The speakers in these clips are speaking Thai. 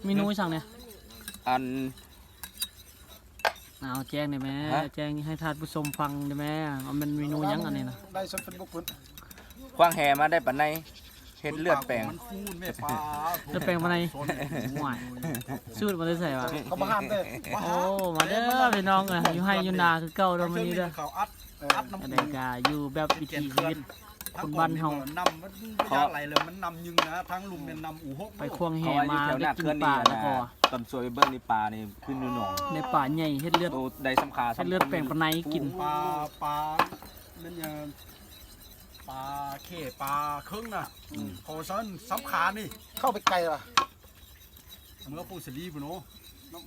เมนูสั่งเนี่ย อัน เอาแจ้งได้ไหมแจ้งให้ทานผู้ชมฟังได้ไหมเอาเป็นเมนูยังอันนี้นะ ได้ชมเฟซบุ๊กพุ่น ควางแหมาได้ปันในเฮ็ดเลือดแปลง มันฟูนแม่ปลา จะแปลงมาในหวายสูตรมาได้ใส่วะ เขามาห้ามเด้ โอ้มาเด้อพี่น้องเลยอยู่ให้อยู่นาคือเก่าเด้อมื้อนี้เด้อ เขาอัดน้ำ อันนี้ก็อยู่แบบวิถีชีวิตคนบ้านเฮาน ำมันยากไรเลยมันนำยึงนะทั้งลุมเป็นนำอู่ฮก ไปควงแห่ เขาไว้ มา แถวห ได้ น้า กิ เขื่อน น นี่ ป่าแล้ว นะ ก็ ตำสวยเบิ้งในป่านี่ขึ้นอยู่หนอง ในป่าใหญ่เฮ็ดเลือด โตได้สำคัญ เฮ็ดเลือดแปลงปานในกิน ปลานั่นยังปลาเข่ปลาเครื่องน่ะโคซันสำคัญนี่เข้าไปไกลว่ะเมื่อปูสลีปุ่นโนน้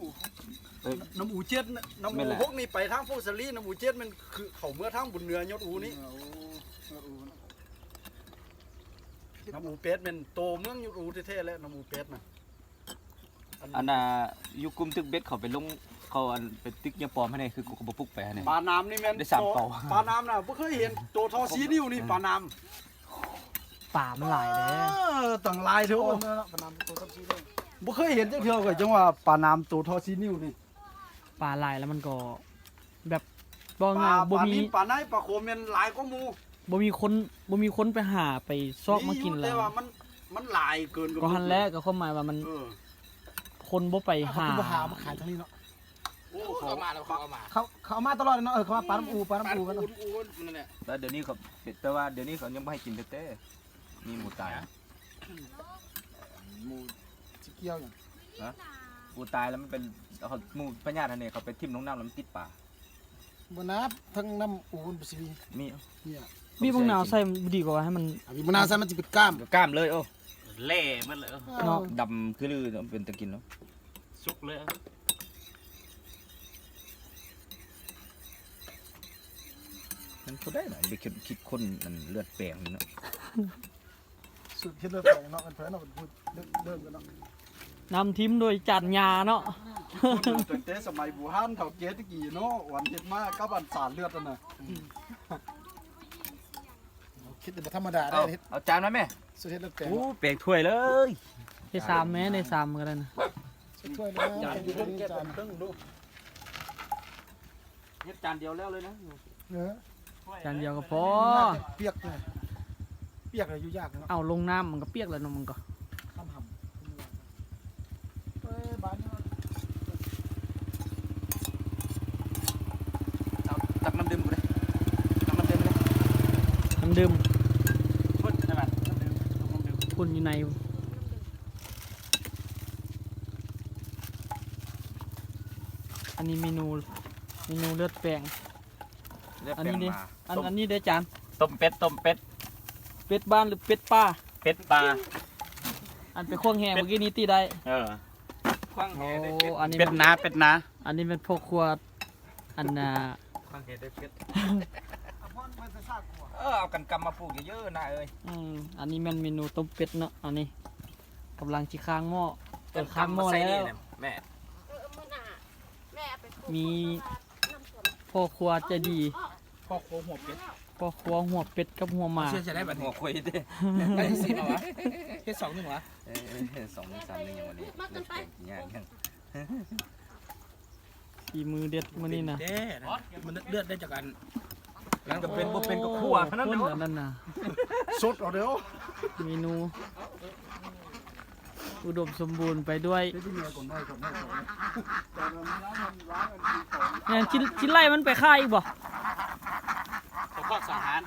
ำอูเจ็ดน้ำอูฮกนี่ไปทางปูสลีน้ำอูเจ็ดมันคือเขาเมื่อทางบุญเรือยศอูนี่น้ำอูเป็ดเป็นโตเมืองยศอูเท่ๆแล้วน้ำอูเป็ดน่ะ อันน่ะอยู่กลุ่มตึกเบ็ดเขาไปลงเขาอันไปตึกยาปลอมให้นี่คือกูก็บ่ปลุกไปให้นี่ ปลาน้ำนี่แม่น ได้สามเป่า ปลาน้ำน่ะไม่เคยเห็นโตทอซีนิ้วนี่ปลาน้ำ ป่ามันหลายเด้อ ต่างลายเถอะปลาน้ำตัวทับซีนิ้วไม่เคยเห็นจังเท่ากับจังว่าปลาน้ำตัวทอซีนิ้วนี่ ป่าหลายแล้วมันก็แบบบ่ ป ง่า ลาย บ่ ปลา มี นิ่ปลาไหนปลาโคมเป็นหลายก็มู บ่มีคนไปหาไปซอกมากิน เล แล้ ยว ว่ามันหลายเกิน ก็หันแรกก็ความหมายว่ามันคนบ่ไปหา เขาหามาขายทางนี้เนาะ โอ้เขา เอามาแล้วเขาเอามา เขาเอามาตลอดเนาะเขามาปลาน้ำอูกัน อูนั่นแหละ แล้วเดี๋ยวนี้เขาแต่ว่าเดี๋ยวนี้เขายังไม่ให้กินเต้ๆมีหมูตาย หมูจิเกียวอย่าง หมูตายแล้วมันเป็นเขาหมูพญาติเนี่ยเขาไปทิ่มลงน้ำแล้วมันติดป่า บนับทั้งน้ำอูนปุษี มี เนี่ย มีบางนาวใส่ดีกว่าให้มัน มีมะนาวใส่มันจะเป็นกล้าม กล้ามเลยโอ้ เล่มันเลย เนาะ ดำคือลือเป็นตะกินเนาะ สุกเลย มันก็ได้หน่อยไปคิดคนมันเลือดแปลงเนาะ สุดที่เลิกไปเนาะกันเพื่อนเนาะพูดเริ่มกันเนาะ นำทีมโดยจัดยาเนาะ ตั้งแต่สมัยบูฮันเขาเกตะกี้เนาะวันเห็ดมากับอันสารเลือดนั่นน่ะคิดแต่ธรรมดาได้เฮ็ด เอาจานมาแม่ สุดเฮ็ดเลิกแปลง โอ้เปลงถ้วยเลย ได้สามแม้ได้สามก็ได้นะ สุดถ้วยเลยจานอยู่บนจานครึ่งดู เฮ็ดจานเดียวแล้วเลยนะ เนื้อ จานเดียวก็พอ เปียกเลยเปียกเลยอยู่ยากเนาะ เอาลงน้ำมันก็เปียกแล้วเนาะมันก็ ทำหำเอ้ยบ้านนี้ ตักน้ำดื่มไปเลยตักน้ำดื่มไปเลย น้ำดื่ม พุ่นใช่ไหม คุณอยู่ในอันนี้เมนูเลือดแปลง เลือด อัน แปล นี้ ง ดิ มา อันนี้เด้อจาน ต้มเป็ด เป็ดบ้านหรือเป็ดป้า เป็ดปลา อันไปควงแหงเมื่อกี้นี้ตีได้ คว้างแห โอ้ ได้เป็ด อันนี้ เป็ดนาเป็ดนา อันนี้เป็นพวกครัวอันน่ะ คว้างแหได้เป็ดเอากันกำมาปลูกเยอะๆนะเอ้ย อันนี้มันเมนูต้มเป็ดเนาะอันนี้กำลังชิค้างหม้อเปิดค้างหม้อแล้ว แม่ มีพ่อครัวใจดี พ่อโคหัวเป็ด พ่อครัวหัวเป็ดกับหัวหมา เชื่อจะได้บัดหัวคุยดิ ได้สิบเหรอวะแค่2 1วะ 2 3 1อย่างวันนี้เลือดแปลงยากยัง ฝีมือเด็ดมื้อนี้นะ เด้มันเลือดได้จากกัน ก็เป็นบ่เป็นก็คั่วเท่านั้น คน เนาะ อันนั้นน่ะ สดเอาเดี๋ยว เมนูอุดมสมบูรณ์ไปด้วย ที่เหนือก่อนได้ก่อนได้ก่อนแต่เราไม่ร้านร้านอันที่ของ เนี่ยชิ้นไล่มันไปค่ายอีกบ่ ขอข้อสังหาร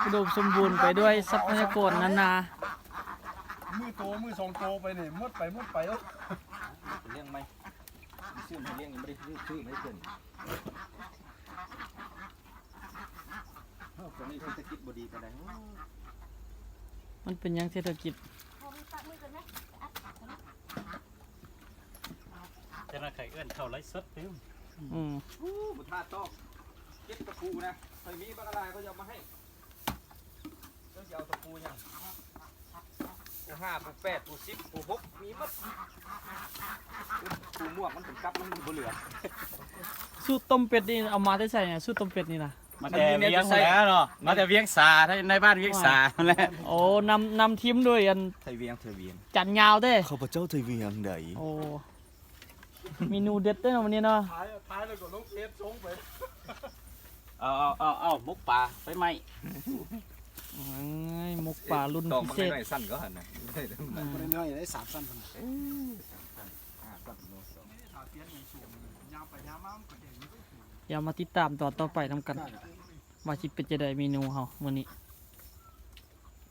อุดมสมบูรณ์ไปด้วยทรัพยากรนานา มือโตมือสองโตไปเนี่ยมุดไปแล้ว เลี้ยงไหมชื่อมันเลี้ยงยังไม่ได้ชื่อไม่เกินตอนนี้เศรษฐกิจบ่ดีปานใด มันเป็นหยังเศรษฐกิจ จะน่าใครเอื้อนเข้าไล่สดเต็ม บุตรมาโต๊ะเก็บตะปูนะเคยมีบางอะไรเขาจะมาให้เขาจะเอาตะปูยังปู5ปู8ปู10ปู6มีหมดปูม่วงมันเป็นกับมันบ่เหลือ สูตรต้มเป็ดนี่เอามาได้ใส่เนี่ยสูตรต้มเป็ดนี่นะ มาแต่เวียงแล้วเนาะมาแต่เวียงสาถ้าในบ้านเวียงสานั่นแหละ โอ้นำทีมด้วยอัน ไทยเวียงเธอเวียง จันยาวเด้ ข้าพเจ้าไทยเวียงใด โอ้เมนูเด็ดเด้อวันนี้เนาะ ท้ายเลยก็ลงเฟซส่งไป เอามุกปลาไปไหม เอ้ยหมกป่ารุ่น ตอง พิ มัน เศษ ไม่สั้นก็หันนะ อืม บ่ได้น้อยได้3สั้นพุ่น อย่ามาติดตามตอนต่อไปทำกันว่าสิเป็นจะได้เมนูเฮามื้อนี้